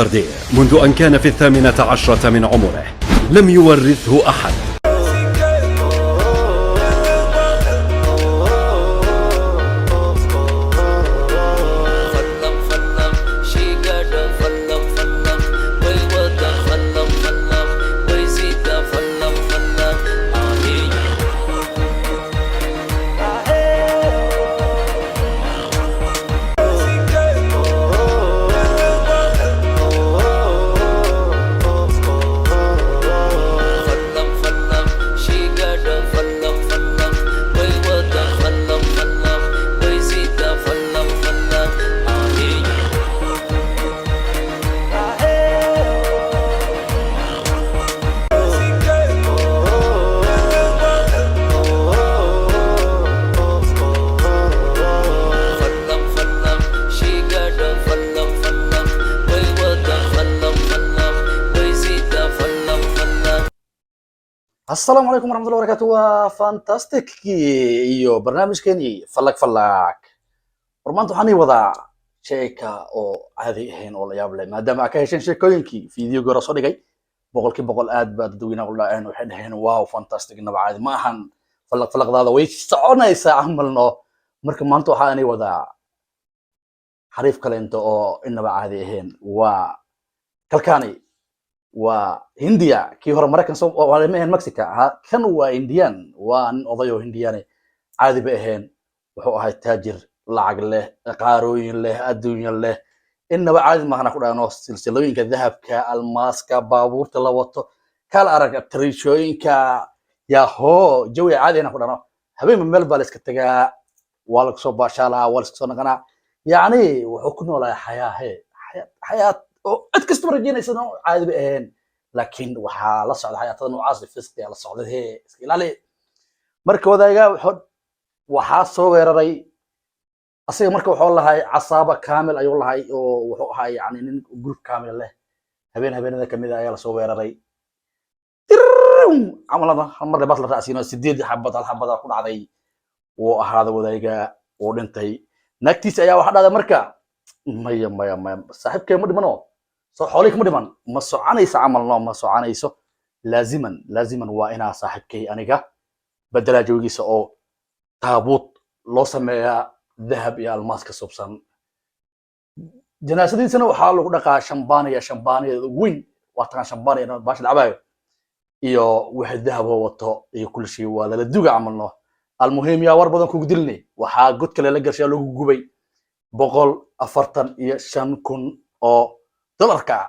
منذ أن كان في 18 من عمره لم يورثه أحد. السلام عليكم ورحمة الله وبركاته. وفانتاستيك iyo barnaamijkeeni falak falak hormaanta waxaan wadaa sheeka oo caadi ahayn oo la yaab leh maadaama ka heshin sheekooyinkii fiidiyowga hore soo dhigay boqolkiiba boqol aad baa dadweynaha u laaceen waxay dhaheen wow fantastic naba caadi ma ahan falak falaqdaada way soconaysaa amalno marka maanta waxaan wadaa xariif kale inta oo inaba caadi ahayn waa kalkaani وهنديا كي هو مركز صوب ولا مهن مكسيكا كان إنديان وان أضيو هندياني عادي بهن وهو هاي تاجر لعق له قاروين له الدنيا له إنه عادي ما هناخد أنا سلسلوين كذهب كالماس كبابور تلوتو كالأرق تريشوين يا هو جوي عادي ناخد أنا حبيب من ملبالس كتجا والك صوب شالا والك صنعنا يعني وحكنا ولا حياة هي حياة أتكسر رجينا سنو عادي بهن لكن وحا لا socda xayaatada noocaas fiiska la socda iska ilaali marka wadaaga waxa soo weeraray asiga marka wuxuu lahay casaaba kaamil ayuu lahay oo wuxuu ahaa yani nin group kaamil leh habeenada kamid ah ayaa la soo weeraray amalada mar bas la raasino 8 xabad hal xabad ku dhacday oo ahaada wadaaga oo dhintay nagtiisa ayaa waxa dhacday marka maya saaxiibkay ma dhimano soo xoolay kuma dhiman ma soconaysa amalno ma soconayso laaziman waa ina saaxiibkay aniga badala joogiisa oo taabut loo sameeyaa dahab iyo almaas ka subsan janaasadiisana waxaa lagu dhaqaa shambaaniya weyn waa tan shambaaniya baash dhacayo iyo wixii dahab wato iyo kulli shay waa la duga amalno almuhiim yaa war badan ku dilnay waxaa god kale la gashay lagu gubay 145,000 oo دولارك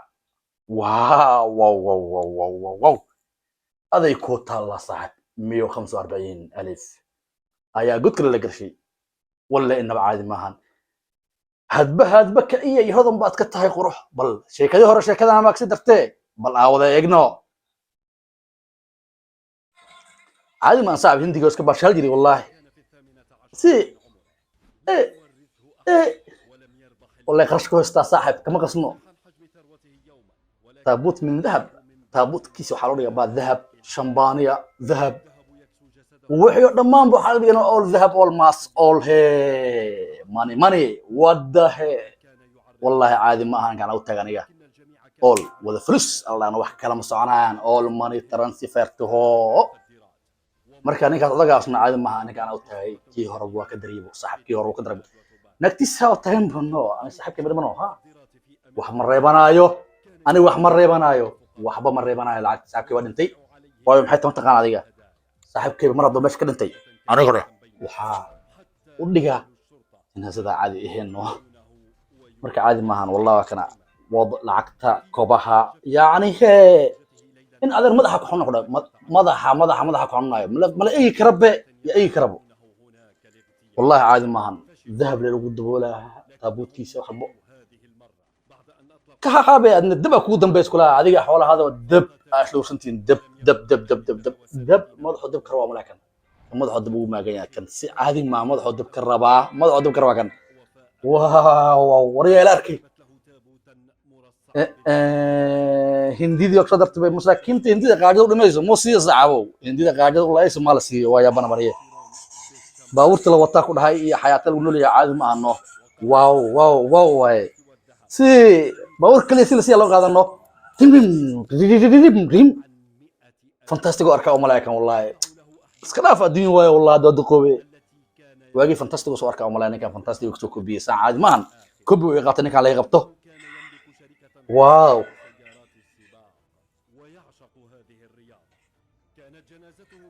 واو هذا يكون الله صاحب 145,000 أيا قلت كل اللي قرشي ولا إنه عادي ماهن هاد بك إيه هذا مبات كتها يقروح بل شيء كذا هو شيء كذا ما كسدرته بل هذا يجنو عادي ما صعب هندي جوز كبار شالجري والله سي إيه والله خرجكوا استا صاحب كما قسمه تابوت من ذهب تابوت كيس وحلوري بعد ذهب شمبانية ذهب وحيو دمان بو حلبي انه اول ذهب اول ماس اول هي ماني وده والله عادي ما هان كان او تغانيا اول وذا فلوس الله انا wax kala ma soconaan all money transfer to ho marka ninka lagaasna caadi ma ahan kan oo tagay kii hore waa ka dariibo saaxiibkii hore ka darbi nagtiisa oo tagan bano ana saaxiibkii midmano ha wax ma reebanayo أنا واحد مرة بنايو واحد مرة بنايو لعب صاحب كي ودنتي وايد محيط منطقة عادية صاحب كي مرة ضمش كدنتي أنا كره وحا وديها الناس هذا عادي إيه إنه مركا عادي ماهن والله كنا وضع لعكتها كوبها يعني هي إن هذا مدح كحنا كده مدح كحنا ملا أي كربة أي كربو والله عادي ماهن ذهب للوجود ولا تابوت كيس وحبه كحابة أن الدب أكون دم بيس كلها عادية حول هذا الدب أشلو سنتين دب مضح الدب كروا ملاكن مضح الدب وما جاي كان عادي ما مضح الدب كربا مضح الدب كروا كان واو وريا الأركي هندي دي أكثر تبي مساكين هندي ده قاعد يقول نايس مو سيء صعبه هندي ده قاعد يقول نايس مال سيء ويا بنا مريه باورت لو وطاكوا هاي حياة الولول يا عادي ما أنه واو سي باور كلي سلسله لو قادنو فانتاستيك اركا ملائكه والله اسكلاف الدنيا والله دد قوي واجي فانتاستيك سو اركا ملائكه كان فانتاستيك سو كوبي ساعه مان كوبي ويقاتني كان لا يقبطه واو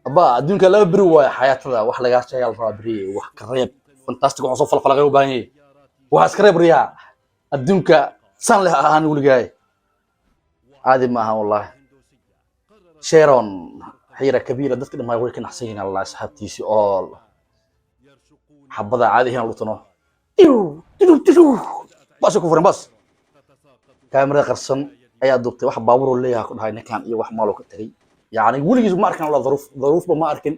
ابا الدنيا لا بري حياتها wax laga sheeyay rabri wax kareeb fantastic oo soo falfalay u baahan yahay wax kareeb riya adduunka san leh ahaan wulgaay عادي معها والله شيرون حيرة كبيرة دتك لما يقول لك نحسين الله صحتي سي اول حبضة عادي هنا لطنو بس كفرن بس كاميرا قرصن ايا دوبتي واحد باور ليها كل هاي نكان iyo wax maalo ka tagay يعني وليgiis ma arkan wala ظروف ma arkin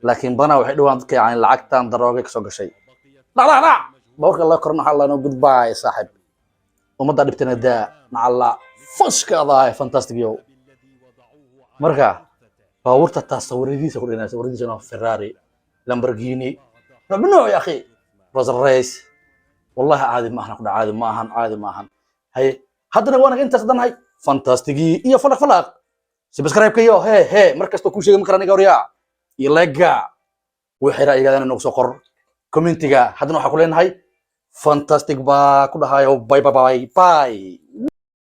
laakiin bana waxay dhawaan dadka yani lacagtan darooga ka soo gashay la bawarka la korna xalana goodbye saaxib umada dhibtana daa macalla fashkaada fantastic yo marka bawarta tasawiradiisa ku dhinaa sawiradiisa Ferrari Lamborghini rabno ya akhi Rolls Royce والله عادي ما احنا عادي ما هن هي haddana waan inta qadanahay fantastic iyo falaq subscribe kayo he markasto ku sheegay makaraniga horiya iyo like-ga wixii ra'yigaadana nagu soo qor commentiga haddana waxa ku leenahay fantastic ba ku dhahayo bye